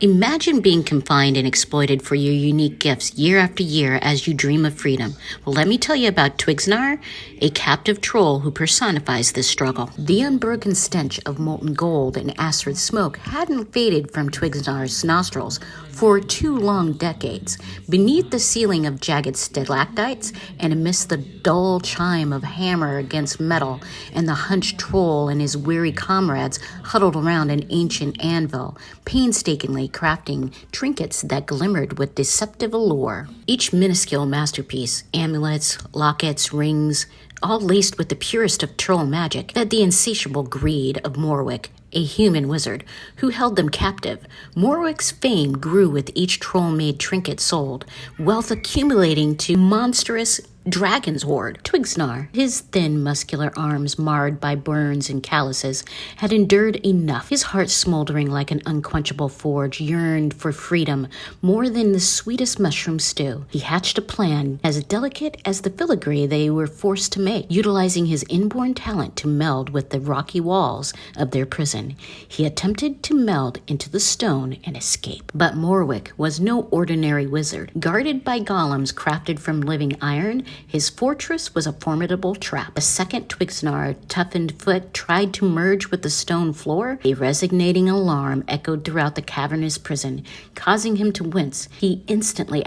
Imagine being confined and exploited for your unique gifts year after year as you dream of freedom. Well, let me tell you about Twigznar, a captive troll who personifies this struggle. The unbroken stench of molten gold and acrid smoke hadn't faded from Twigznar's nostrils for 2 long decades. Beneath the ceiling of jagged stalactites and amidst the dull chime of hammer against metal and the hunched troll and his weary comrades huddled around an ancient anvil, painstakingly crafting trinkets that glimmered with deceptive allure. Each minuscule masterpiece, amulets, lockets, rings, all laced with the purest of troll magic, fed the insatiable greed of Morwick, a human wizard, who held them captive. Morwick's fame grew with each troll-made trinket sold, wealth accumulating to monstrous dragon's hoard. Twigznar, his thin, muscular arms marred by burns and calluses, had endured enough. His heart, smoldering like an unquenchable forge, yearned for freedom more than the sweetest mushroom stew. He hatched a plan as delicate as the filigree they were forced to make, utilizing his inborn talent to meld with the rocky walls of their prison. He attempted to meld into the stone and escape. But Morwick was no ordinary wizard. Guarded by golems crafted from living iron, his fortress was a formidable trap. The second Twigznar toughened foot tried to merge with the stone floor, a resonating alarm echoed throughout the cavernous prison, causing him to wince. He instantly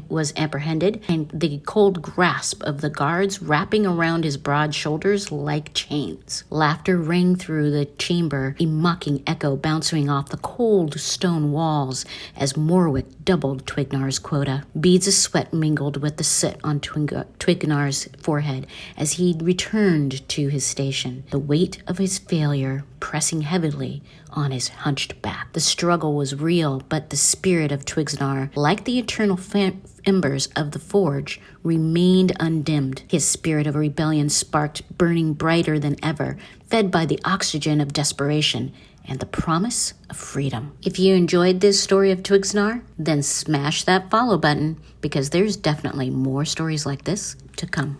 was apprehended, and the cold grasp of the guards wrapping around his broad shoulders like chains. Laughter rang through the chamber, a mocking echo bouncing off the cold stone walls as Morwick doubled Twignar's quota. Beads of sweat mingled with the soot on Twignar's forehead as he returned to his station, the weight of his failure pressing heavily on his hunched back. The struggle was real, but the spirit of Twigznar, like the eternal embers of the forge, remained undimmed. His spirit of rebellion sparked, burning brighter than ever, fed by the oxygen of desperation and the promise of freedom. If you enjoyed this story of Twigznar, then smash that follow button, because there's definitely more stories like this to come.